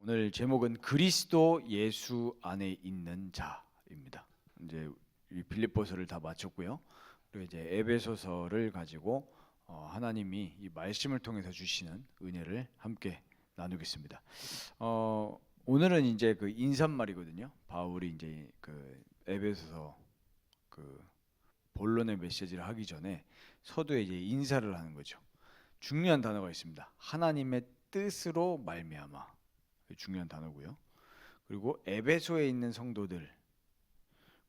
오늘 제목은 그리스도 예수 안에 있는 자입니다. 이제 이 빌립보서를 다 마쳤고요. 그리고 이제 에베소서를 가지고 하나님이 이 말씀을 통해서 주시는 은혜를 함께 나누겠습니다. 오늘은 이제 그 인사말이거든요. 바울이 이제 그 에베소서 그 본론의 메시지를 하기 전에 서두에 이제 인사를 하는 거죠. 중요한 단어가 있습니다. 하나님의 뜻으로 말미암아. 중요한 단어고요. 그리고 에베소에 있는 성도들,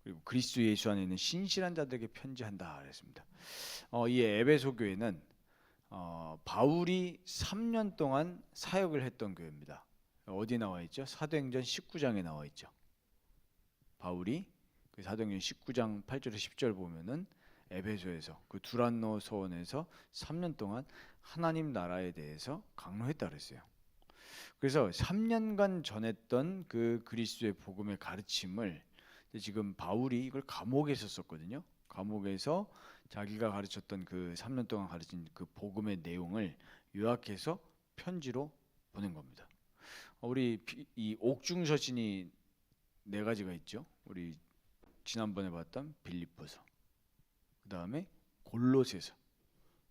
그리고 그리스도 예수 안에 있는 신실한 자들에게 편지한다 그랬습니다. 이 에베소 교회는 바울이 3년 동안 사역을 했던 교회입니다. 어디 나와 있죠? 사도행전 19장에 나와 있죠. 바울이 그 사도행전 19장 8절에 10절 보면은 에베소에서 그 두란노 소원에서 3년 동안 하나님 나라에 대해서 강론했다 그랬어요. 그래서 3년간 전했던 그 그리스도의 복음의 가르침을 지금 바울이 이걸 감옥에서 썼거든요. 감옥에서 자기가 가르쳤던 그 3년 동안 가르친 그 복음의 내용을 요약해서 편지로 보낸 겁니다. 우리 이 옥중서신이 네 가지가 있죠. 우리 지난번에 봤던 빌립보서, 그 다음에 골로새서,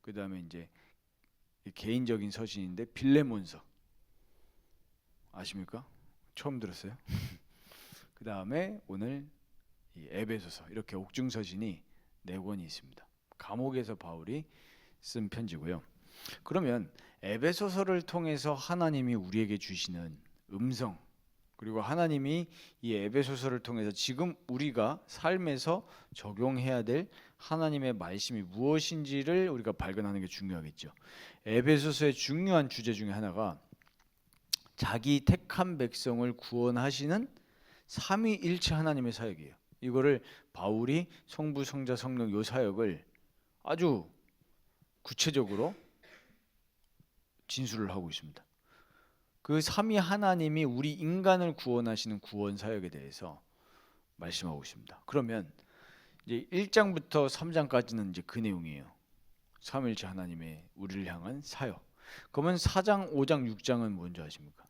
그 다음에 이제 개인적인 서신인데 빌레몬서. 아십니까? 처음 들었어요? 그 다음에 오늘 이 에베소서, 이렇게 옥중서신이 네 권이 있습니다. 감옥에서 바울이 쓴 편지고요. 그러면 에베소서를 통해서 하나님이 우리에게 주시는 음성, 그리고 하나님이 이 에베소서를 통해서 지금 우리가 삶에서 적용해야 될 하나님의 말씀이 무엇인지를 우리가 발견하는 게 중요하겠죠. 에베소서의 중요한 주제 중에 하나가 자기 택한 백성을 구원하시는 삼위일체 하나님의 사역이에요. 이거를 바울이 성부, 성자, 성령 요 사역을 아주 구체적으로 진술을 하고 있습니다. 그 삼위 하나님이 우리 인간을 구원하시는 구원 사역에 대해서 말씀하고 있습니다. 그러면 이제 1장부터 3장까지는 이제 그 내용이에요. 삼위일체 하나님의 우리를 향한 사역. 그러면 4장, 5장, 6장은 뭔지 아십니까?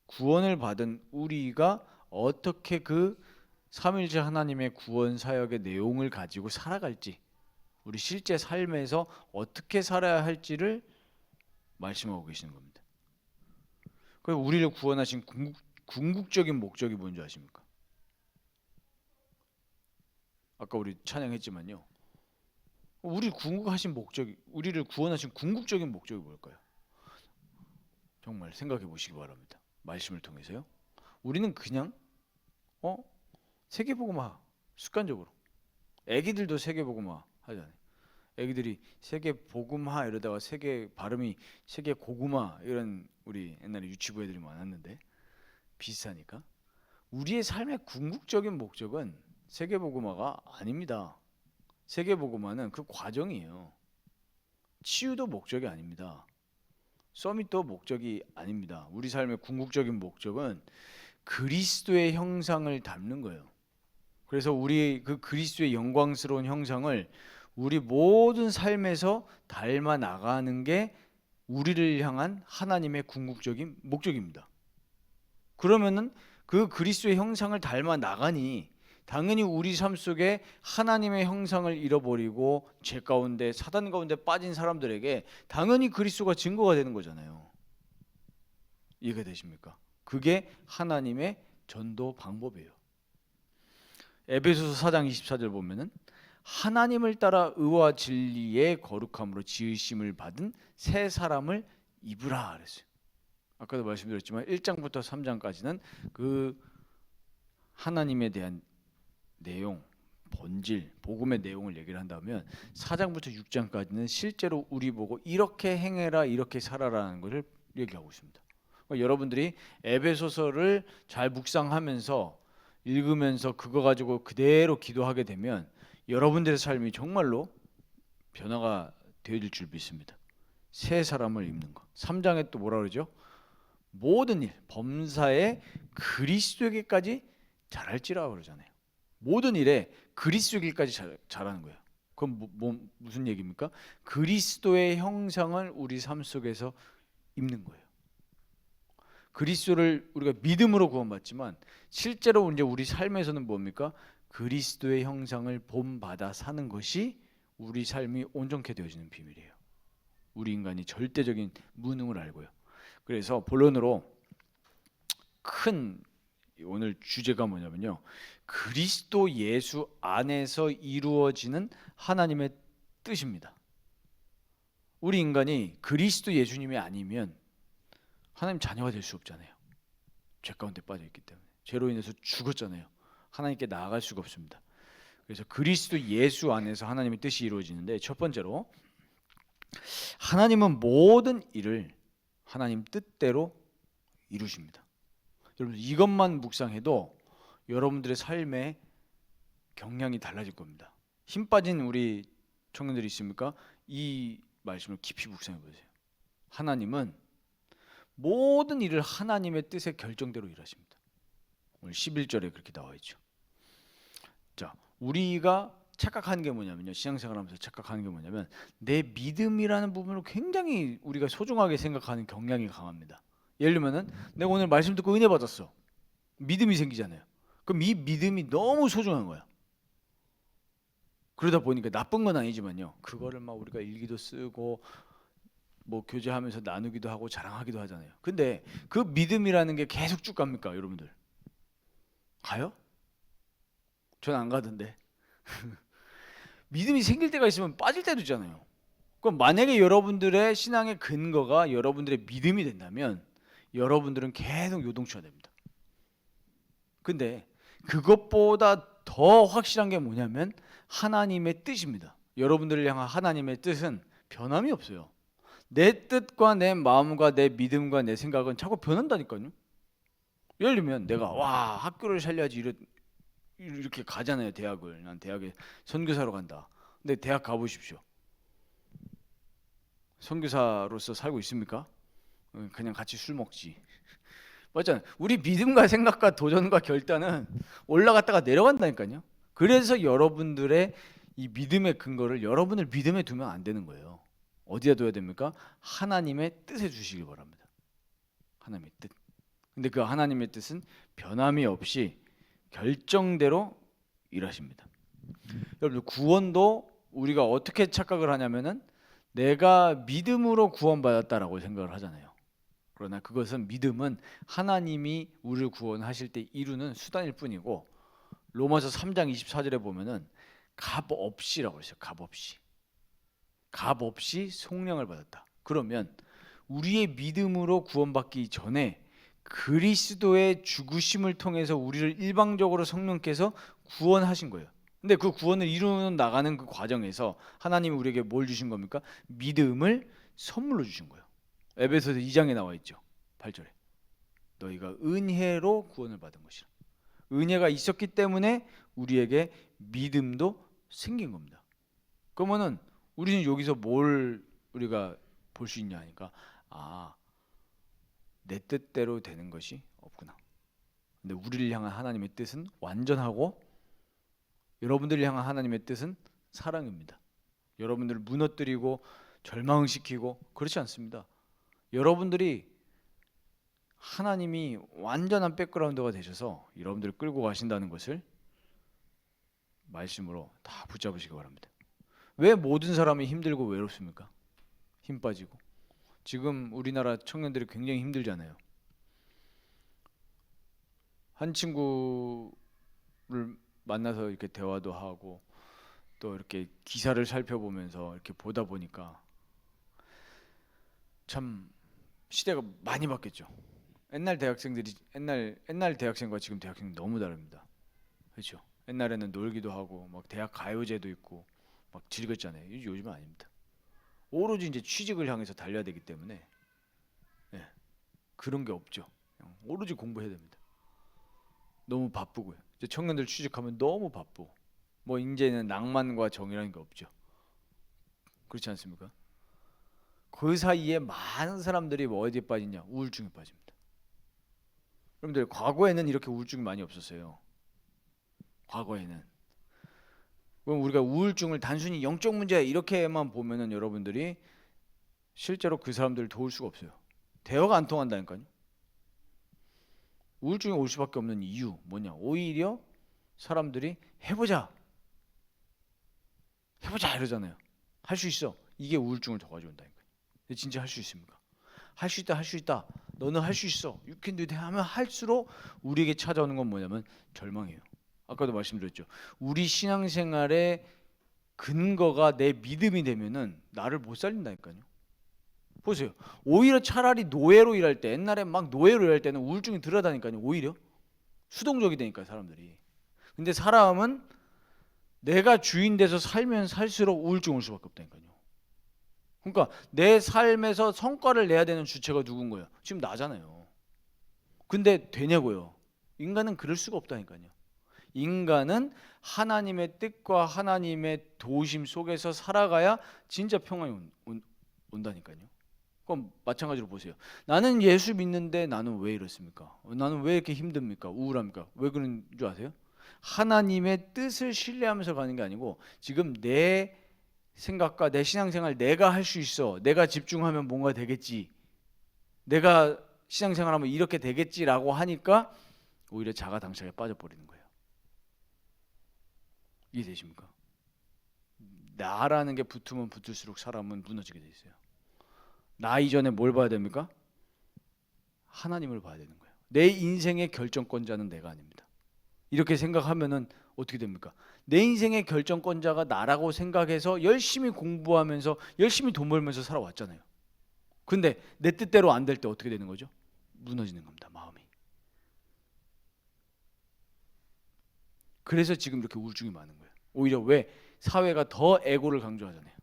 구원을 받은 우리가 어떻게 그 삼위일체 하나님의 구원 사역의 내용을 가지고 살아갈지, 우리 실제 삶에서 어떻게 살아야 할지를 말씀하고 계시는 겁니다. 그리고 우리를 구원하신 궁극적인 목적이 뭔지 아십니까? 아까 우리 찬양했지만요. 우리를 구원하신 궁극적인 목적이 뭘까요? 정말 생각해 보시기 바랍니다. 말씀을 통해서요. 우리는 그냥 세계복음화 습관적으로, 애기들도 세계복음화 하잖아요. 애기들이 세계복음화 이러다가 세계 발음이 세계고구마 이런 우리 옛날에 유치부 애들이 많았는데 비슷하니까 우리의 삶의 궁극적인 목적은 세계복음화가 아닙니다. 세계복음화는 그 과정이에요. 치유도 목적이 아닙니다. 서밋도 목적이 아닙니다. 우리 삶의 궁극적인 목적은 그리스도의 형상을 닮는 거예요. 그래서 우리 그 그리스도의 영광스러운 형상을 우리 모든 삶에서 닮아 나가는 게 우리를 향한 하나님의 궁극적인 목적입니다. 그러면은 그 그리스도의 형상을 닮아 나가니 당연히 우리 삶 속에 하나님의 형상을 잃어버리고 죄 가운데 사단 가운데 빠진 사람들에게 당연히 그리스도가 증거가 되는 거잖아요. 이해가 되십니까? 그게 하나님의 전도 방법이에요. 에베소서 4장 24절 보면은 하나님을 따라 의와 진리의 거룩함으로 지으심을 받은 새 사람을 입으라 그랬어요. 아까도 말씀드렸지만 1장부터 3장까지는 그 하나님에 대한 내용, 본질, 복음의 내용을 얘기를 한다면 4장부터 6장까지는 실제로 우리 보고 이렇게 행해라, 이렇게 살아라는 것을 얘기하고 있습니다. 그러니까 여러분들이 에베소서를 잘 묵상하면서 읽으면서 그거 가지고 그대로 기도하게 되면 여러분들의 삶이 정말로 변화가 되어질 줄 믿습니다. 새 사람을 입는 것. 3장에 또 뭐라 그러죠? 모든 일, 범사에 그리스도에게까지 잘할지라 그러잖아요. 모든 일에 그리스도에게까지 잘하는 거예요. 그럼 무슨 얘기입니까? 그리스도의 형상을 우리 삶 속에서 입는 거예요. 그리스도를 우리가 믿음으로 구원받지만 실제로 이제 우리 삶에서는 뭡니까? 그리스도의 형상을 본받아 사는 것이 우리 삶이 온전케 되어지는 비밀이에요. 우리 인간이 절대적인 무능을 알고요. 그래서 본론으로 큰 오늘 주제가 뭐냐면요, 그리스도 예수 안에서 이루어지는 하나님의 뜻입니다. 우리 인간이 그리스도 예수님이 아니면 하나님 자녀가 될 수 없잖아요. 죄 가운데 빠져 있기 때문에. 죄로 인해서 죽었잖아요. 하나님께 나아갈 수가 없습니다. 그래서 그리스도 예수 안에서 하나님의 뜻이 이루어지는데, 첫 번째로 하나님은 모든 일을 하나님 뜻대로 이루십니다. 여러분, 이것만 묵상해도 여러분들의 삶의 경향이 달라질 겁니다. 힘 빠진 우리 청년들이 있습니까? 이 말씀을 깊이 묵상해 보세요. 하나님은 모든 일을 하나님의 뜻의 결정대로 일하십니다. 오늘 11절에 그렇게 나와 있죠. 자, 우리가 착각하는 게 뭐냐면요, 신앙생활하면서 착각하는 게 뭐냐면, 내 믿음이라는 부분을 굉장히 우리가 소중하게 생각하는 경향이 강합니다. 예를 들면은 내가 오늘 말씀 듣고 은혜 받았어. 믿음이 생기잖아요. 그럼 이 믿음이 너무 소중한 거야. 그러다 보니까 나쁜 건 아니지만요, 그거를 막 우리가 일기도 쓰고 뭐 교제하면서 나누기도 하고 자랑하기도 하잖아요. 근데 그 믿음이라는 게 계속 쭉 갑니까, 여러분들? 가요? 전 안 가던데. 믿음이 생길 때가 있으면 빠질 때도 있잖아요. 그럼 만약에 여러분들의 신앙의 근거가 여러분들의 믿음이 된다면 여러분들은 계속 요동쳐야 됩니다. 근데 그것보다 더 확실한 게 뭐냐면 하나님의 뜻입니다. 여러분들을 향한 하나님의 뜻은 변함이 없어요. 내 뜻과 내 마음과 내 믿음과 내 생각은 자꾸 변한다니까요. 예를 들면 내가 학교를 살려야지 이렇게 가잖아요. 대학을. 난 대학에 선교사로 간다. 근데 대학 가보십시오. 선교사로서 살고 있습니까? 그냥 같이 술 먹지. 맞잖아요. 우리 믿음과 생각과 도전과 결단은 올라갔다가 내려간다니까요. 그래서 여러분들의 이 믿음의 근거를 여러분을 믿음에 두면 안 되는 거예요. 어디다 둬야 됩니까? 하나님의 뜻에 두시길 바랍니다. 하나님의 뜻. 근데 그 하나님의 뜻은 변함이 없이 결정대로 일하십니다. 여러분, 구원도 우리가 어떻게 착각을 하냐면은 내가 믿음으로 구원받았다라고 생각을 하잖아요. 그러나 그것은, 믿음은 하나님이 우리를 구원하실 때 이루는 수단일 뿐이고, 로마서 3장 24절에 보면은 값없이라고 했어요. 값없이 성령을 받았다. 그러면 우리의 믿음으로 구원받기 전에 그리스도의 죽으심을 통해서 우리를 일방적으로 성령께서 구원하신 거예요. 근데 그 구원을 이루어 나가는 그 과정에서 하나님이 우리에게 뭘 주신 겁니까? 믿음을 선물로 주신 거예요. 에베소서 2장에 나와 있죠. 8절에. 너희가 은혜로 구원을 받은 것이라. 은혜가 있었기 때문에 우리에게 믿음도 생긴 겁니다. 그러면은 우리는 여기서 뭘 우리가 볼 수 있냐 하니까, 내 뜻대로 되는 것이 없구나. 근데 우리를 향한 하나님의 뜻은 완전하고, 여러분들을 향한 하나님의 뜻은 사랑입니다. 여러분들을 무너뜨리고 절망시키고 그렇지 않습니다. 여러분들이 하나님이 완전한 백그라운드가 되셔서 여러분들을 끌고 가신다는 것을 말씀으로 다 붙잡으시기 바랍니다. 왜 모든 사람이 힘들고 외롭습니까? 힘 빠지고. 지금 우리나라 청년들이 굉장히 힘들잖아요. 한 친구를 만나서 이렇게 대화도 하고 또 이렇게 기사를 살펴보면서 이렇게 보다 보니까 참 시대가 많이 바뀌었죠. 옛날 대학생과 지금 대학생 너무 다릅니다. 그렇죠? 옛날에는 놀기도 하고 막 대학 가요제도 있고 막 즐겼잖아요. 요즘은 아닙니다. 오로지 이제 취직을 향해서 달려야 되기 때문에 그런 게 없죠. 그냥 오로지 공부해야 됩니다. 너무 바쁘고요. 이제 청년들 취직하면 너무 바쁘고, 뭐 이제는 낭만과 정이라는 게 없죠. 그렇지 않습니까? 그 사이에 많은 사람들이 뭐 어디에 빠지냐? 우울증에 빠집니다. 여러분들, 과거에는 이렇게 우울증이 많이 없었어요. 과거에는. 그럼 우리가 우울증을 단순히 영적 문제 이렇게만 보면은 여러분들이 실제로 그 사람들을 도울 수가 없어요. 대화가 안 통한다니까요. 우울증이 올 수밖에 없는 이유 뭐냐? 오히려 사람들이 해보자 이러잖아요. 할 수 있어. 이게 우울증을 더 가져온다니까요. 근데 진짜 할 수 있습니까? 할 수 있다. 너는 할 수 있어. You can do that 하면 할수록 우리에게 찾아오는 건 뭐냐면 절망이에요. 아까도 말씀드렸죠. 우리 신앙생활의 근거가 내 믿음이 되면은 나를 못 살린다니까요. 보세요. 오히려 차라리 노예로 일할 때, 옛날에 막 노예로 일할 때는 우울증이 들어다니까요. 오히려 수동적이 되니까 사람들이. 근데 사람은 내가 주인 돼서 살면 살수록 우울증 올 수밖에 없다니까요. 그러니까 내 삶에서 성과를 내야 되는 주체가 누군 거예요? 지금 나잖아요. 근데 되냐고요? 인간은 그럴 수가 없다니까요. 인간은 하나님의 뜻과 하나님의 도우심 속에서 살아가야 진짜 평안이 온다니까요. 그럼 마찬가지로 보세요. 나는 예수 믿는데 나는 왜 이렇습니까? 나는 왜 이렇게 힘듭니까? 우울합니까? 왜 그런 줄 아세요? 하나님의 뜻을 신뢰하면서 가는 게 아니고 지금 내 생각과 내 신앙생활 내가 할 수 있어. 내가 집중하면 뭔가 되겠지. 내가 신앙생활하면 이렇게 되겠지라고 하니까 오히려 자가당착에 빠져버리는 거예요. 이해되십니까? 나라는 게 붙으면 붙을수록 사람은 무너지게 돼 있어요. 나 이전에 뭘 봐야 됩니까? 하나님을 봐야 되는 거예요. 내 인생의 결정권자는 내가 아닙니다. 이렇게 생각하면은 어떻게 됩니까? 내 인생의 결정권자가 나라고 생각해서 열심히 공부하면서 열심히 돈 벌면서 살아왔잖아요. 근데 내 뜻대로 안 될 때 어떻게 되는 거죠? 무너지는 겁니다. 마음이. 그래서 지금 이렇게 우울증이 많은 거예요. 오히려 왜? 사회가 더 에고를 강조하잖아요.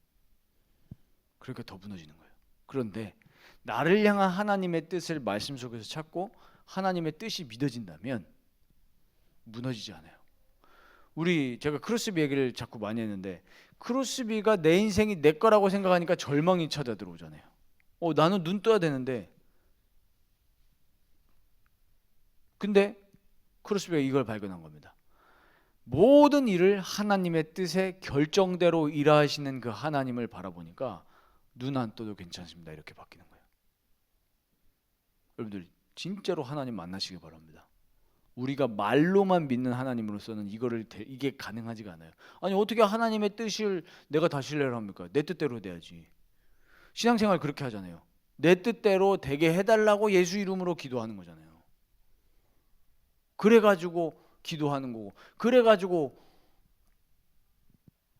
그러니까 더 무너지는 거예요. 그런데 나를 향한 하나님의 뜻을 말씀 속에서 찾고 하나님의 뜻이 믿어진다면 무너지지 않아요. 제가 크로스비 얘기를 자꾸 많이 했는데 크로스비가 내 인생이 내 거라고 생각하니까 절망이 찾아 들어오잖아요. 나는 눈 떠야 되는데 근데 크로스비가 이걸 발견한 겁니다. 모든 일을 하나님의 뜻의 결정대로 일하시는 그 하나님을 바라보니까 눈 안 떠도 괜찮습니다. 이렇게 바뀌는 거예요. 여러분들 진짜로 하나님 만나시길 바랍니다. 우리가 말로만 믿는 하나님으로서는 이게 가능하지가 않아요. 아니 어떻게 하나님의 뜻을 내가 다 신뢰를 합니까? 내 뜻대로 돼야지. 신앙생활 그렇게 하잖아요. 내 뜻대로 되게 해달라고 예수 이름으로 기도하는 거잖아요. 그래가지고 기도하는 거고 그래가지고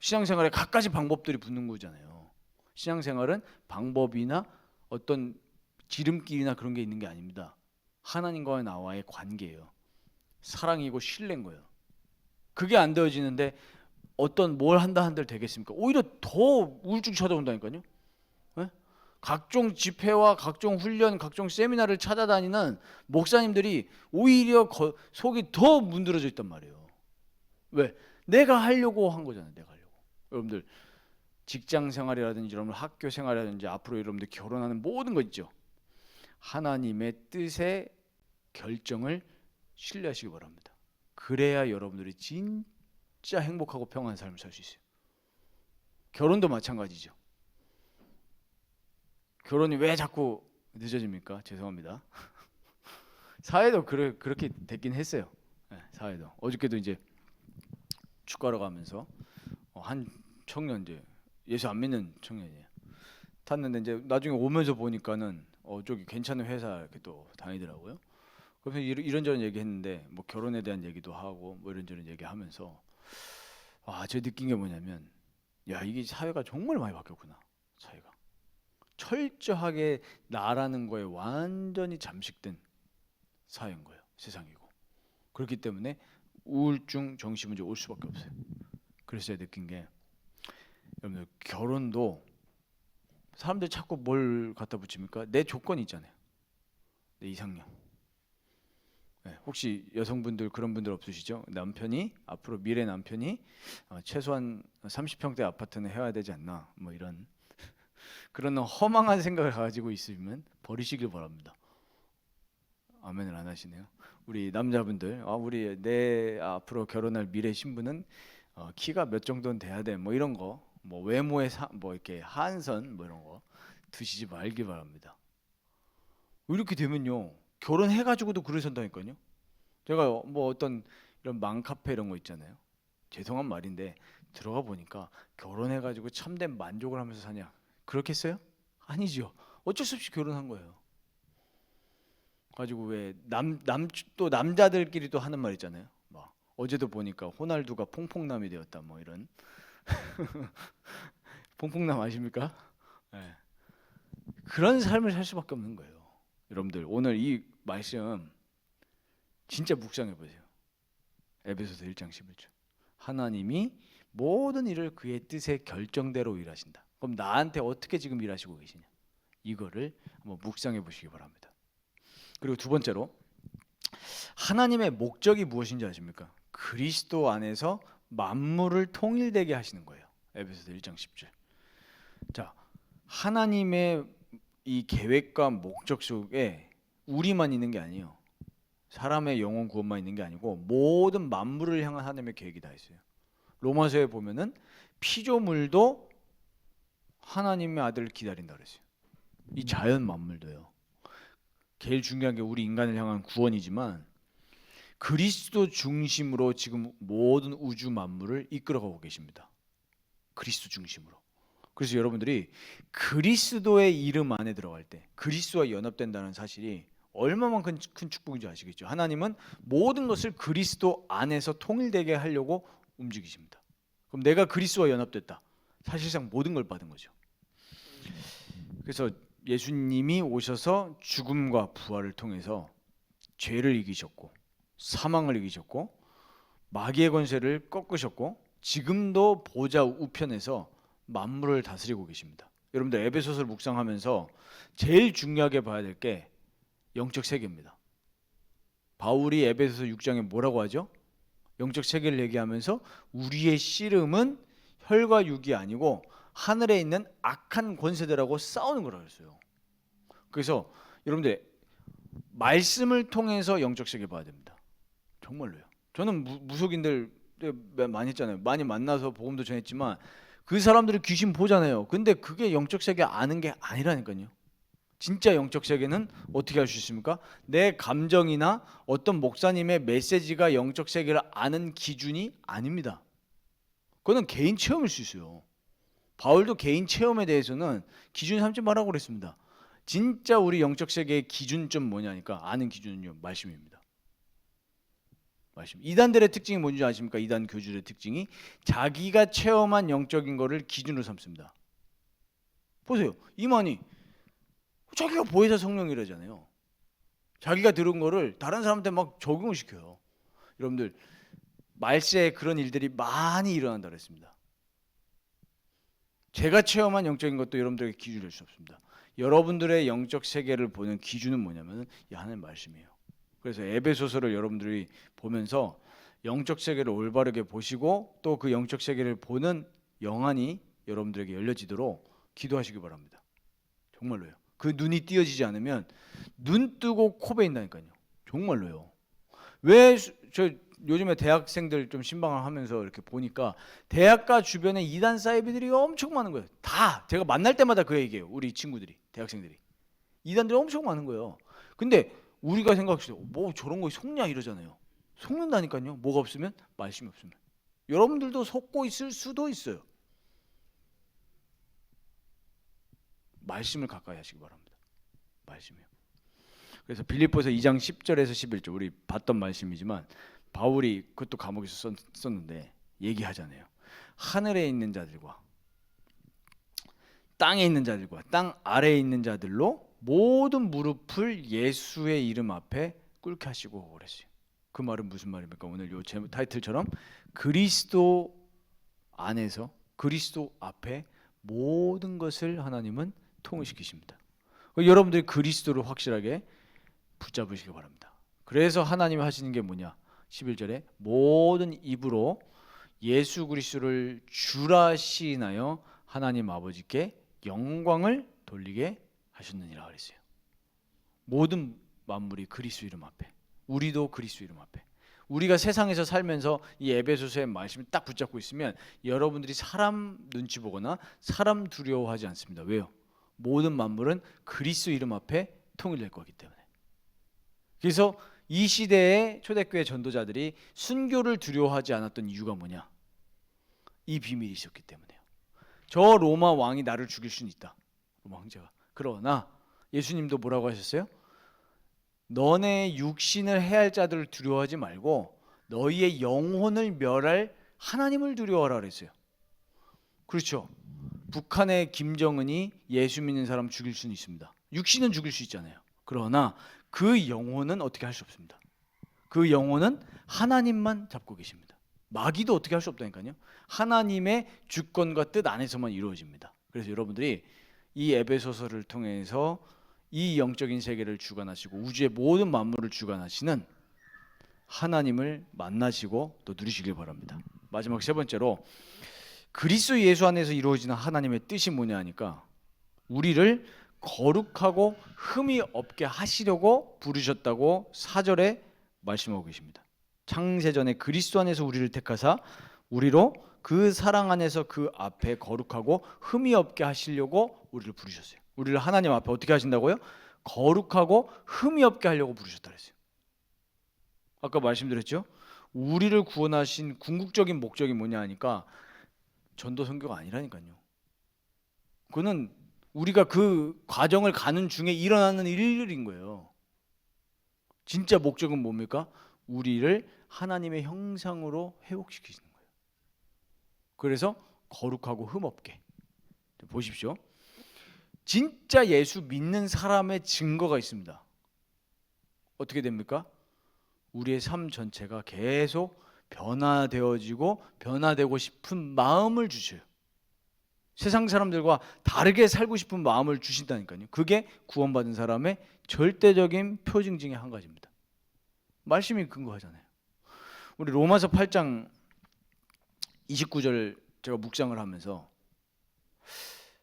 신앙생활에 갖가지 방법들이 붙는 거잖아요. 신앙생활은 방법이나 어떤 지름길이나 그런 게 있는 게 아닙니다. 하나님과 나와의 관계예요. 사랑이고 신뢰인 거예요. 그게 안 되어지는데 어떤 뭘 한다 한들 되겠습니까? 오히려 더 우울증 찾아온다니까요. 네? 각종 집회와 각종 훈련, 각종 세미나를 찾아다니는 목사님들이 오히려 속이 더 문드러져 있단 말이에요. 왜? 내가 하려고 한 거잖아요. 내가 하려고. 여러분들 직장 생활이라든지 여러분 학교 생활이라든지 앞으로 여러분들 결혼하는 모든 거 있죠. 하나님의 뜻의 결정을 신뢰하시기 바랍니다. 그래야 여러분들이 진짜 행복하고 평안한 삶을 살 수 있어요. 결혼도 마찬가지죠. 결혼이 왜 자꾸 늦어집니까? 죄송합니다. 사회도 그렇게 됐긴 했어요. 네, 사회도. 어저께도 이제 축가로 가면서 한 청년 이제 예수 안 믿는 청년이에요. 탔는데 이제 나중에 오면서 보니까는 저기 괜찮은 회사 이렇게 또 다니더라고요. 그래서 이런저런 얘기했는데 뭐 결혼에 대한 얘기도 하고 뭐 이런저런 얘기하면서 제가 느낀 게 뭐냐면 이게 사회가 정말 많이 바뀌었구나. 사회가 철저하게 나라는 거에 완전히 잠식된 사회인 거예요. 세상이고. 그렇기 때문에 우울증, 정신문제 올 수밖에 없어요. 그래서 제가 느낀 게 여러분들 결혼도 사람들이 자꾸 뭘 갖다 붙입니까? 내 조건이 있잖아요. 내 이상형. 네, 혹시 여성분들 그런 분들 없으시죠? 남편이 앞으로 미래 남편이 최소한 30평대 아파트는 해야 되지 않나 뭐 이런 그런 허망한 생각을 가지고 있으면 버리시길 바랍니다. 아멘을 안 하시네요. 우리 남자분들 우리 내 앞으로 결혼할 미래 신부는 키가 몇 정도는 돼야 돼 뭐 이런 거 뭐 외모에 뭐 이렇게 한선 뭐 이런 거 두시지 말기 바랍니다. 이렇게 되면요 결혼해가지고도 그러신다니까요. 제가 뭐 어떤 이런 맘카페 이런 거 있잖아요. 죄송한 말인데 들어가 보니까 결혼해가지고 참된 만족을 하면서 사냐? 그렇겠어요? 아니죠. 어쩔 수 없이 결혼한 거예요. 가지고 왜 또 남자들끼리 또 하는 말 있잖아요. 막 어제도 보니까 호날두가 퐁퐁남이 되었다 뭐 이런 퐁퐁남 아십니까? 네. 그런 삶을 살 수밖에 없는 거예요. 여러분들 오늘 이 말씀 진짜 묵상해 보세요. 에베소서 1장 11절. 하나님이 모든 일을 그의 뜻의 결정대로 일하신다. 그럼 나한테 어떻게 지금 일하시고 계시냐? 이거를 한번 묵상해 보시기 바랍니다. 그리고 두 번째로 하나님의 목적이 무엇인지 아십니까? 그리스도 안에서 만물을 통일되게 하시는 거예요. 에베소서 1장 10절. 자, 하나님의 이 계획과 목적 속에 우리만 있는 게 아니에요. 사람의 영혼 구원만 있는 게 아니고 모든 만물을 향한 하나님의 계획이 다 있어요. 로마서에 보면은 피조물도 하나님의 아들을 기다린다 그랬어요. 이 자연 만물도요. 제일 중요한 게 우리 인간을 향한 구원이지만 그리스도 중심으로 지금 모든 우주 만물을 이끌어가고 계십니다. 그리스도 중심으로. 그래서 여러분들이 그리스도의 이름 안에 들어갈 때 그리스도와 연합된다는 사실이 얼마만큼 큰 축복인지 아시겠죠? 하나님은 모든 것을 그리스도 안에서 통일되게 하려고 움직이십니다. 그럼 내가 그리스도와 연합됐다. 사실상 모든 걸 받은 거죠. 그래서 예수님이 오셔서 죽음과 부활을 통해서 죄를 이기셨고 사망을 이기셨고 마귀의 권세를 꺾으셨고 지금도 보좌 우편에서 만물을 다스리고 계십니다. 여러분들 에베소서를 묵상하면서 제일 중요하게 봐야 될 게 영적 세계입니다. 바울이 에베소서 6장에 뭐라고 하죠? 영적 세계를 얘기하면서 우리의 씨름은 혈과 육이 아니고 하늘에 있는 악한 권세들하고 싸우는 거라고 했어요. 그래서 여러분들 말씀을 통해서 영적 세계 봐야 됩니다. 정말로요. 저는 무속인들 많이 했잖아요. 많이 만나서 복음도 전했지만 그 사람들이 귀신 보잖아요. 근데 그게 영적 세계 아는 게 아니라니까요. 진짜 영적 세계는 어떻게 할 수 있습니까? 내 감정이나 어떤 목사님의 메시지가 영적 세계를 아는 기준이 아닙니다. 그거는 개인 체험일 수 있어요. 바울도 개인 체험에 대해서는 기준 삼지 말라고 그랬습니다. 진짜 우리 영적 세계의 기준점 뭐냐니까 아는 기준은요 말씀입니다. 말씀. 이단들의 특징이 뭔지 아십니까? 이단 교주들의 특징이 자기가 체험한 영적인 거를 기준으로 삼습니다. 보세요. 이만희 자기가 보혜사 성령이라잖아요. 자기가 들은 거를 다른 사람한테 막 적용을 시켜요. 여러분들 말세에 그런 일들이 많이 일어난다 그랬습니다. 제가 체험한 영적인 것도 여러분들에게 기준이 될 수 없습니다. 여러분들의 영적 세계를 보는 기준은 뭐냐면 이 하나님 말씀이에요. 그래서 에베소서를 여러분들이 보면서 영적 세계를 올바르게 보시고 또 그 영적 세계를 보는 영안이 여러분들에게 열려지도록 기도하시기 바랍니다. 정말로요. 그 눈이 띄어지지 않으면 눈 뜨고 코 베인다니까요. 정말로요. 왜 저 요즘에 대학생들 좀 신방을 하면서 이렇게 보니까 대학가 주변에 이단 사이비들이 엄청 많은 거예요. 다 제가 만날 때마다 그 얘기해요. 우리 친구들이 대학생들이 이단들이 엄청 많은 거예요. 근데 우리가 생각했을 때 뭐 저런 거 속냐 이러잖아요. 속는다니까요. 뭐가 없으면 말씀이 없으면. 여러분들도 속고 있을 수도 있어요. 말씀을 가까이 하시기 바랍니다. 말씀이요. 그래서 빌립보서 2장 10절에서 11절 우리 봤던 말씀이지만 바울이 그것도 감옥에서 썼는데 얘기하잖아요. 하늘에 있는 자들과 땅에 있는 자들과 땅 아래에 있는 자들로 모든 무릎을 예수의 이름 앞에 꿇게 하시고 그랬어요. 그 말은 무슨 말입니까? 오늘 요 제목 타이틀처럼 그리스도 안에서 그리스도 앞에 모든 것을 하나님은 통일시키십니다. 여러분들이 그리스도를 확실하게 붙잡으시기 바랍니다. 그래서 하나님이 하시는 게 뭐냐? 11절에 모든 입으로 예수 그리스도를 주라 시인하여 하나님 아버지께 영광을 돌리게 하셨느니라 그랬어요. 모든 만물이 그리스도 이름 앞에, 우리도 그리스도 이름 앞에. 우리가 세상에서 살면서 이 에베소서의 말씀을 딱 붙잡고 있으면 여러분들이 사람 눈치 보거나 사람 두려워하지 않습니다. 왜요? 모든 만물은 그리스도 이름 앞에 통일될 거기 때문에. 그래서 이 시대의 초대교회 전도자들이 순교를 두려워하지 않았던 이유가 뭐냐? 이 비밀이 있었기 때문에요. 저 로마 왕이 나를 죽일 수는 있다, 로마 황제가. 그러나 예수님도 뭐라고 하셨어요? 너네 육신을 해할 자들을 두려워하지 말고 너희의 영혼을 멸할 하나님을 두려워하라 그랬어요. 그렇죠. 북한의 김정은이 예수 믿는 사람 죽일 수는 있습니다. 육신은 죽일 수 있잖아요. 그러나 그 영혼은 어떻게 할 수 없습니다. 그 영혼은 하나님만 잡고 계십니다. 마귀도 어떻게 할 수 없다니까요. 하나님의 주권과 뜻 안에서만 이루어집니다. 그래서 여러분들이 이 에베소서를 통해서 이 영적인 세계를 주관하시고 우주의 모든 만물을 주관하시는 하나님을 만나시고 또 누리시길 바랍니다. 마지막 세 번째로, 그리스도 예수 안에서 이루어지는 하나님의 뜻이 뭐냐 하니까 우리를 거룩하고 흠이 없게 하시려고 부르셨다고 4절에 말씀하고 계십니다. 창세전에 그리스도 안에서 우리를 택하사 우리로 그 사랑 안에서 그 앞에 거룩하고 흠이 없게 하시려고 우리를 부르셨어요. 우리를 하나님 앞에 어떻게 하신다고요? 거룩하고 흠이 없게 하려고 부르셨다 그랬어요. 아까 말씀드렸죠? 우리를 구원하신 궁극적인 목적이 뭐냐 하니까 전도 선교가 아니라니까요. 그거는 우리가 그 과정을 가는 중에 일어나는 일들인 거예요. 진짜 목적은 뭡니까? 우리를 하나님의 형상으로 회복시키시는 거예요. 그래서 거룩하고 흠없게. 보십시오. 진짜 예수 믿는 사람의 증거가 있습니다. 어떻게 됩니까? 우리의 삶 전체가 계속 변화되어지고 변화되고 싶은 마음을 주셔요. 세상 사람들과 다르게 살고 싶은 마음을 주신다니까요. 그게 구원받은 사람의 절대적인 표징 중에 한 가지입니다. 말씀이 근거하잖아요. 우리 로마서 8장 29절 제가 묵상을 하면서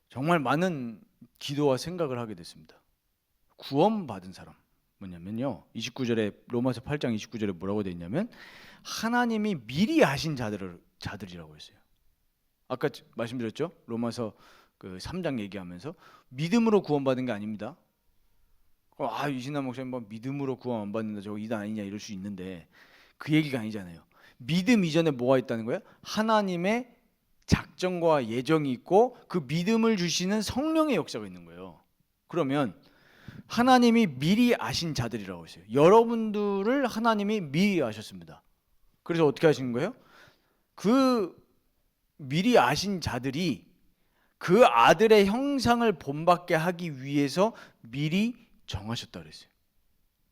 정말 많은 기도와 생각을 하게 됐습니다. 구원받은 사람 뭐냐면요, 29절에 로마서 8장 29절에 뭐라고 되어 있냐면 하나님이 미리 아신 자들이라고 했어요. 아까 말씀드렸죠? 로마서 그 3장 얘기하면서 믿음으로 구원받은 게 아닙니다. 이신남 목사님 뭐 믿음으로 구원 안 받는다, 저거 이단 아니냐 이럴 수 있는데 그 얘기가 아니잖아요. 믿음 이전에 뭐가 있다는 거예요? 하나님의 작정과 예정이 있고 그 믿음을 주시는 성령의 역사가 있는 거예요. 그러면 하나님이 미리 아신 자들이라고 했어요. 여러분들을 하나님이 미리 아셨습니다. 그래서 어떻게 하시는 거예요? 그 미리 아신 자들이 그 아들의 형상을 본받게 하기 위해서 미리 정하셨다 그랬어요.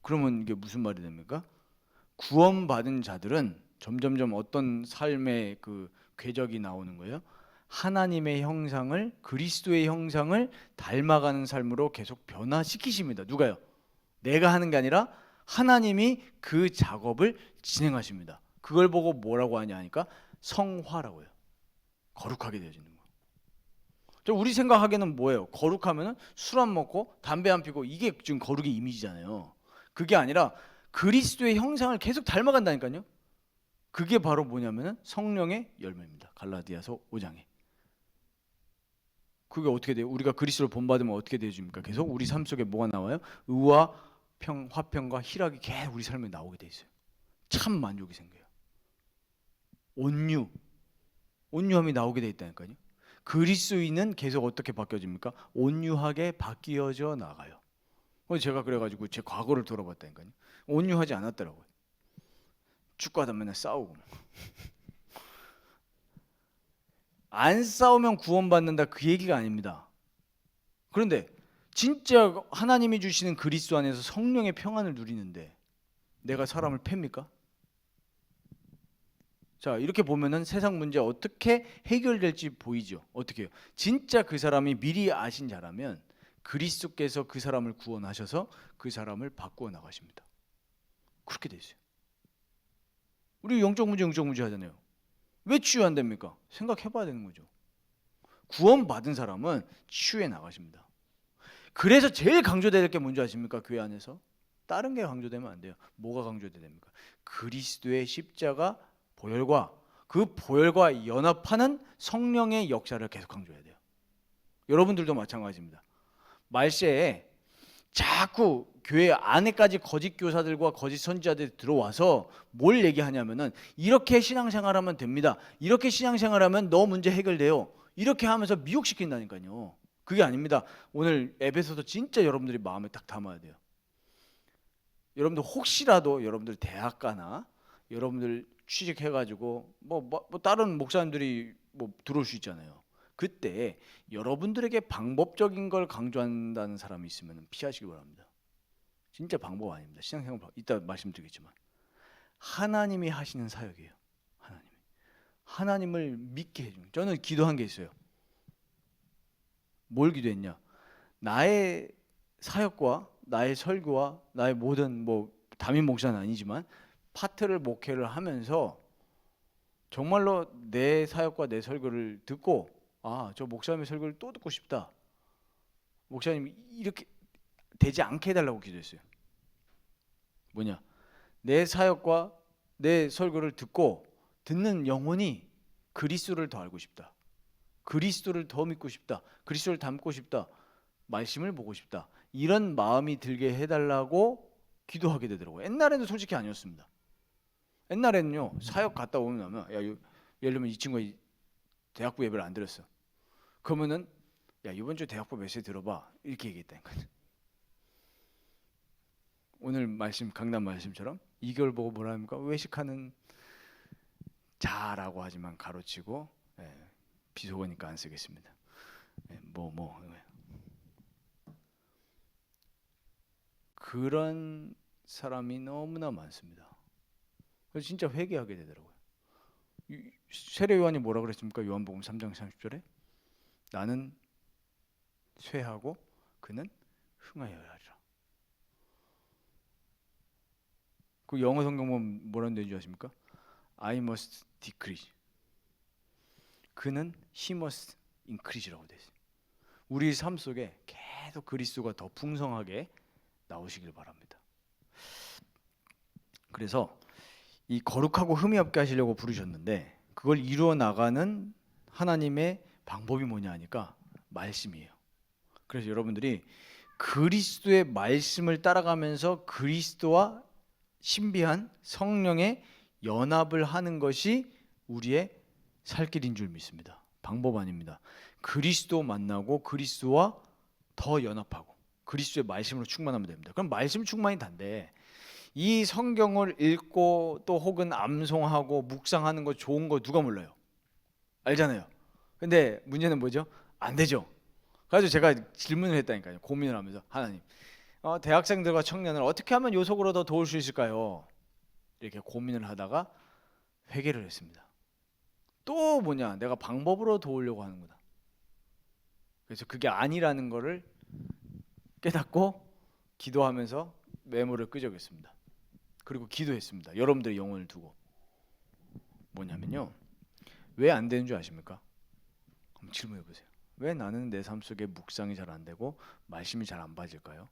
그러면 이게 무슨 말이 됩니까? 구원받은 자들은 점점점 어떤 삶의 그 궤적이 나오는 거예요. 하나님의 형상을, 그리스도의 형상을 닮아가는 삶으로 계속 변화시키십니다. 누가요? 내가 하는 게 아니라 하나님이 그 작업을 진행하십니다. 그걸 보고 뭐라고 하냐 하니까 성화라고요. 거룩하게 되어지는 거. 우리 생각하기에는 뭐예요? 거룩하면은 술 안 먹고 담배 안 피고 이게 지금 거룩의 이미지잖아요. 그게 아니라 그리스도의 형상을 계속 닮아간다니까요. 그게 바로 뭐냐면은 성령의 열매입니다. 갈라디아서 5장에. 그게 어떻게 돼요? 우리가 그리스도를 본받으면 어떻게 되어집니까? 계속 우리 삶 속에 뭐가 나와요? 의와 화평과 희락이 계속 우리 삶에 나오게 돼 있어요. 참 만족이 생겨요. 온유함이 나오게 돼 있다니까요. 그리스도인은 계속 어떻게 바뀌어집니까? 온유하게 바뀌어져 나가요. 제가 그래가지고 제 과거를 돌아봤다니까요. 온유하지 않았더라고요. 축구하다 맨날 싸우고. 안 싸우면 구원받는다 그 얘기가 아닙니다. 그런데 진짜 하나님이 주시는 그리스도 안에서 성령의 평안을 누리는데 내가 사람을 팹니까? 자, 이렇게 보면은 세상 문제 어떻게 해결될지 보이죠. 어떻게 해요? 진짜 그 사람이 미리 아신 자라면 그리스도께서 그 사람을 구원하셔서 그 사람을 바꾸어 나가십니다. 그렇게 돼 있어요. 우리 영적 문제 하잖아요. 왜 치유 안 됩니까? 생각해 봐야 되는 거죠. 구원받은 사람은 치유해 나가십니다. 그래서 제일 강조될 게 뭔지 아십니까? 교회 안에서 다른 게 강조되면 안 돼요. 뭐가 강조돼야 됩니까? 그리스도의 십자가 보혈과 그 보혈과 연합하는 성령의 역사를 계속 강조해야 돼요. 여러분들도 마찬가지입니다. 말세에 자꾸 교회 안에까지 거짓 교사들과 거짓 선지자들이 들어와서 뭘 얘기하냐면은 이렇게 신앙생활하면 됩니다. 이렇게 신앙생활하면 너 문제 해결돼요. 이렇게 하면서 미혹시킨다니까요. 그게 아닙니다. 오늘 에베소서 진짜 여러분들이 마음에 딱 담아야 돼요. 여러분들 혹시라도 여러분들 대학가나 여러분들 취직해가지고 뭐 다른 목사님들이 뭐 들어올 수 있잖아요. 그때 여러분들에게 방법적인 걸 강조한다는 사람이 있으면 피하시기 바랍니다. 진짜 방법 아닙니다. 신앙생활 이따 말씀드리겠지만 하나님이 하시는 사역이에요. 하나님을 믿게 해주는. 저는 기도한 게 있어요. 뭘 기도했냐? 나의 사역과 나의 설교와 나의 모든 뭐 담임 목사는 아니지만 파트를 목회를 하면서 정말로 내 사역과 내 설교를 듣고 저 목사님의 설교를 또 듣고 싶다. 목사님 이렇게 되지 않게 해달라고 기도했어요. 뭐냐? 내 사역과 내 설교를 듣고 듣는 영혼이 그리스도를 더 알고 싶다. 그리스도를 더 믿고 싶다. 그리스도를 닮고 싶다. 말씀을 보고 싶다. 이런 마음이 들게 해달라고 기도하게 되더라고요. 옛날에는 솔직히 아니었습니다. 옛날에는요 사역 갔다 오면 예를 들면 이 친구가 대학부 예배를 안 들었어. 그러면은 야 이번 주 대학부 메시지 들어봐 이렇게 얘기했다니까요. 오늘 말씀 강단 말씀처럼 이걸 보고 뭐라 합니까? 외식하는 자라고 하지만 가로치고 비속어니까 안 쓰겠습니다. 그런 사람이 너무나 많습니다. 그래서 진짜 회개하게 되더라고요. 세례 요한이 뭐라 그랬습니까? 요한복음 3장 30절에 나는 쇠하고 그는 흥하여야 하리라. 그 영어 성경 보면 뭐라는 데인 줄 아십니까? I must decrease. 그는 he must increase라고 되어 있어요. 우리 삶 속에 계속 그리스도가 더 풍성하게 나오시길 바랍니다. 그래서 이 거룩하고 흠이 없게 하시려고 부르셨는데 그걸 이루어 나가는 하나님의 방법이 뭐냐 하니까 말씀이에요. 그래서 여러분들이 그리스도의 말씀을 따라가면서 그리스도와 신비한 성령의 연합을 하는 것이 우리의 살 길인 줄 믿습니다. 방법 아닙니다. 그리스도 만나고 그리스도와 더 연합하고 그리스도의 말씀으로 충만하면 됩니다. 그럼 말씀 충만이 단데 이 성경을 읽고 또 혹은 암송하고 묵상하는 거 좋은 거 누가 몰라요? 알잖아요. 근데 문제는 뭐죠? 안 되죠. 그래서 제가 질문을 했다니까요. 고민을 하면서 하나님 대학생들과 청년을 어떻게 하면 요속으로 더 도울 수 있을까요? 이렇게 고민을 하다가 회개를 했습니다. 또 뭐냐? 내가 방법으로 도우려고 하는 거다. 그래서 그게 아니라는 거를 깨닫고 기도하면서 메모를 끄적였습니다. 그리고 기도했습니다. 여러분들의 영혼을 두고. 뭐냐면요. 왜 안 되는 줄 아십니까? 한번 질문해 보세요. 왜 나는 내 삶 속에 묵상이 잘 안 되고 말씀이 잘 안 받을까요?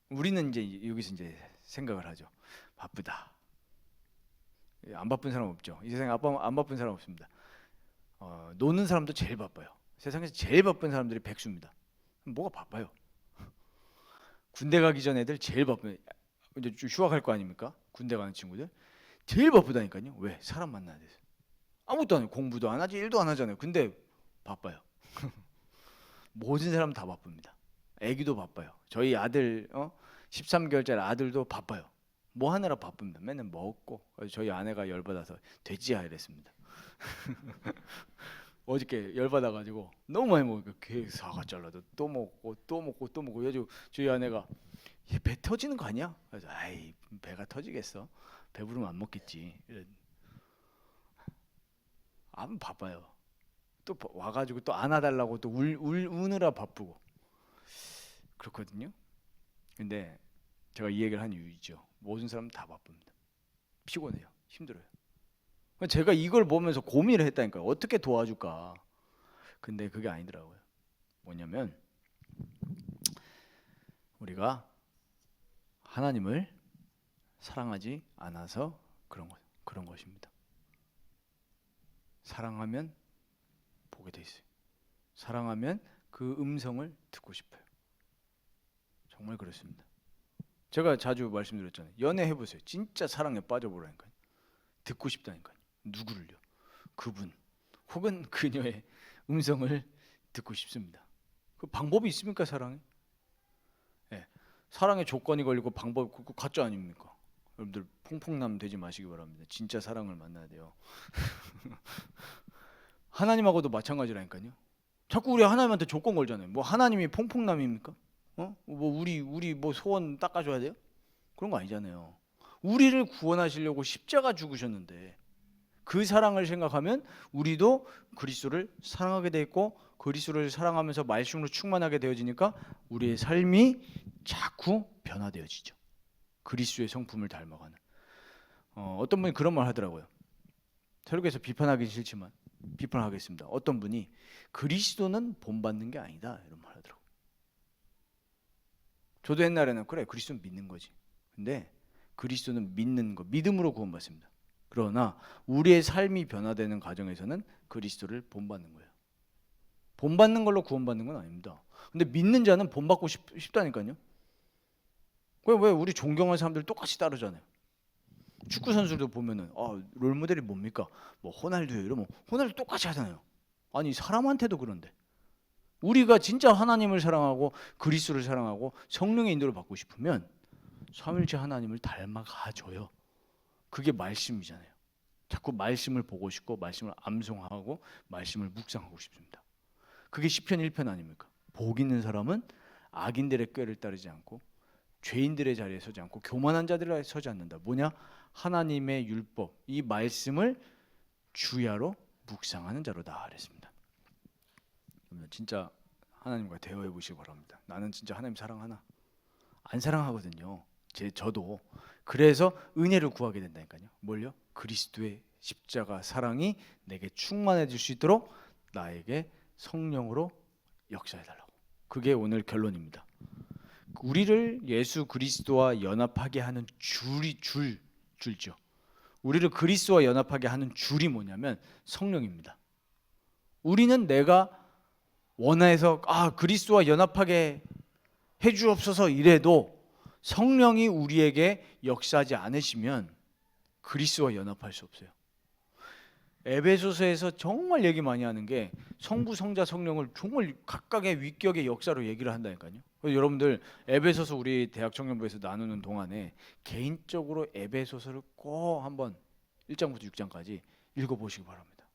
우리는 이제 여기서 이제 생각을 하죠. 바쁘다. 안 바쁜 사람 없죠. 이 세상에 안 바쁜 사람 없습니다. 노는 사람도 제일 바빠요. 세상에서 제일 바쁜 사람들이 백수입니다. 뭐가 바빠요? 군대 가기 전 애들 제일 바쁜. 이제 휴학 할 거 아닙니까? 군대 가는 친구들 제일 바쁘다니까요. 왜? 사람 만나야 돼서. 아무것도 안 해요. 공부도 안 하지, 일도 안 하잖아요. 근데 바빠요. 모든 사람 다 바쁩니다. 애기도 바빠요. 저희 아들 13개월짜리 아들도 바빠요. 뭐 하느라 바쁩니다. 맨날 먹고. 저희 아내가 열받아서 돼지야 이랬습니다. 어저께 열받아가지고 너무 많이 먹으니까 개 사과 잘라도 또 먹고 또 먹고 또 먹고. 요즘 저희 아내가 얘 배 터지는 거 아니야? 그래서 아이 배가 터지겠어. 배부르면 안 먹겠지. 안 바빠요. 또 와가지고 또 안아달라고 또 우느라 바쁘고 그렇거든요. 근데 제가 이 얘기를 한 이유 있죠. 모든 사람은 다 바쁩니다. 피곤해요. 힘들어요. 제가 이걸 보면서 고민을 했다니까요. 어떻게 도와줄까? 근데 그게 아니더라고요. 뭐냐면 우리가 하나님을 사랑하지 않아서 그런 것입니다. 사랑하면 보게 돼 있어요. 사랑하면 그 음성을 듣고 싶어요. 정말 그렇습니다. 제가 자주 말씀드렸잖아요. 연애해 보세요. 진짜 사랑에 빠져보라니까요. 듣고 싶다니까요. 누구를요? 그분 혹은 그녀의 음성을 듣고 싶습니다. 그 방법이 있습니까, 사랑에? 예. 사랑의 조건이 걸리고 방법 그 가짜 아닙니까? 여러분들 퐁퐁남 되지 마시기 바랍니다. 진짜 사랑을 만나야 돼요. 하나님하고도 마찬가지라니까요. 자꾸 우리 하나님한테 조건 걸잖아요. 뭐 하나님이 퐁퐁남입니까? 뭐 우리 뭐 소원 닦아줘야 돼요? 그런 거 아니잖아요. 우리를 구원하시려고 십자가 죽으셨는데 그 사랑을 생각하면 우리도 그리스도를 사랑하게 돼 있고 그리스도를 사랑하면서 말씀으로 충만하게 되어지니까 우리의 삶이 자꾸 변화되어지죠. 그리스도의 성품을 닮아가는. 어떤 분이 그런 말 하더라고요. 설교에서 비판하기 싫지만 비판하겠습니다. 어떤 분이 그리스도는 본받는 게 아니다 이런 말 하더라고요. 저도 옛날에는 그래 그리스도는 믿는 거지. 근데 그리스도는 믿는 거 믿음으로 구원받습니다. 그러나 우리의 삶이 변화되는 과정에서는 그리스도를 본받는 거예요. 본받는 걸로 구원받는 건 아닙니다. 근데 믿는 자는 본받고 싶다니까요. 왜 우리 존경하는 사람들 똑같이 따르잖아요. 축구 선수들 보면은 롤모델이 뭡니까? 뭐 호날두예요. 이러면 호날두 똑같이 하잖아요. 아니 사람한테도 그런데 우리가 진짜 하나님을 사랑하고 그리스도를 사랑하고 성령의 인도를 받고 싶으면 삼일째 하나님을 닮아가줘요. 그게 말씀이잖아요. 자꾸 말씀을 보고 싶고 말씀을 암송하고 말씀을 묵상하고 싶습니다. 그게 시편 1편 아닙니까? 복 있는 사람은 악인들의 꾀를 따르지 않고 죄인들의 자리에 서지 않고 교만한 자들에 서지 않는다. 뭐냐? 하나님의 율법, 이 말씀을 주야로 묵상하는 자로다 그랬습니다. 진짜 하나님과 대화해 보시기 바랍니다. 나는 진짜 하나님 사랑하나? 안 사랑하거든요. 저도. 그래서 은혜를 구하게 된다니까요. 뭘요? 그리스도의 십자가 사랑이 내게 충만해질 수 있도록 나에게 성령으로 역사해 달라고. 그게 오늘 결론입니다. 우리를 예수 그리스도와 연합하게 하는 줄죠. 우리를 그리스도와 연합하게 하는 줄이 뭐냐면 성령입니다. 우리는 내가 원해서 그리스도와 연합하게 해 주옵소서 이래도 성령이 우리에게 역사하지 않으시면 그리스도와 연합할 수 없어요. 에베소서에서 정말 얘기 많이 하는 게 성부, 성자, 성령을 정말 각각의 위격의 역사로 얘기를 한다니까요. 그래서 여러분들 에베소서 우리 대학 청년부에서 나누는 동안에 개인적으로 에베소서를 꼭 한번 1장부터 6장까지 읽어보시기 바랍니다.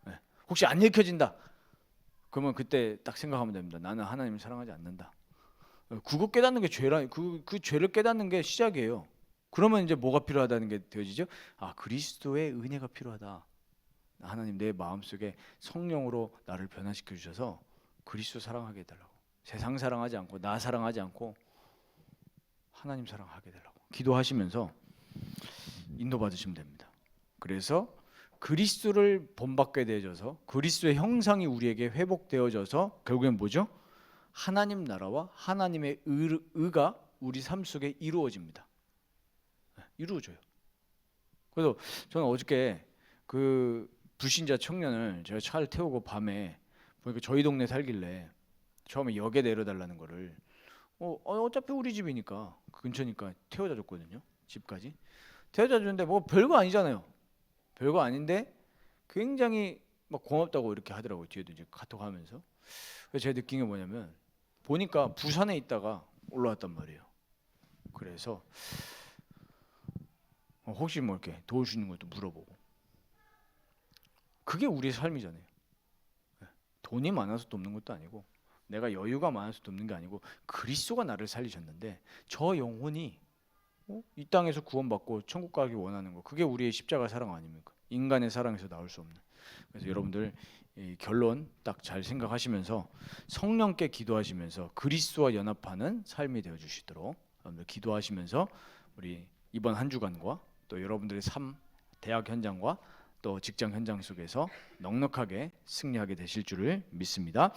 네. 혹시 안 읽혀진다? 그러면 그때 딱 생각하면 됩니다. 나는 하나님을 사랑하지 않는다. 그거 깨닫는 게 죄라. 그 죄를 깨닫는 게 시작이에요. 그러면 이제 뭐가 필요하다는 게 되어지죠? 그리스도의 은혜가 필요하다. 하나님 내 마음속에 성령으로 나를 변화시켜 주셔서 그리스도 사랑하게 해달라고. 세상 사랑하지 않고 나 사랑하지 않고 하나님 사랑하게 해달라고 기도하시면서 인도받으시면 됩니다. 그래서 그리스도를 본받게 되어져서 그리스도의 형상이 우리에게 회복되어져서 결국엔 뭐죠? 하나님 나라와 하나님의 의가 우리 삶 속에 이루어집니다. 이루어져요. 그래서 저는 어저께 그 불신자 청년을 제가 차를 태우고 밤에 보니까 저희 동네 살길래 처음에 역에 내려달라는 거를 어차피 우리 집이니까 근처니까 태워다 줬거든요. 집까지 태워다 줬는데 뭐 별거 아니잖아요. 별거 아닌데 굉장히 막 고맙다고 이렇게 하더라고요. 뒤에도 이제 카톡 하면서. 그래서 제가 느낀 게 뭐냐면 보니까 부산에 있다가 올라왔단 말이에요. 그래서 혹시 뭐 이렇게 도울 수 있는 것도 물어보고. 그게 우리의 삶이잖아요. 돈이 많아서 돕는 것도 아니고 내가 여유가 많아서 돕는 게 아니고 그리스도가 나를 살리셨는데 저 영혼이 이 땅에서 구원받고 천국 가기 원하는 거, 그게 우리의 십자가 사랑 아닙니까? 인간의 사랑에서 나올 수 없는. 그래서 여러분들 이 결론 딱 잘 생각하시면서 성령께 기도하시면서 그리스도와 연합하는 삶이 되어 주시도록 여러분들 기도하시면서 우리 이번 한 주간과 또 여러분들의 삶, 대학 현장과 또 직장 현장 속에서 넉넉하게 승리하게 되실 줄을 믿습니다.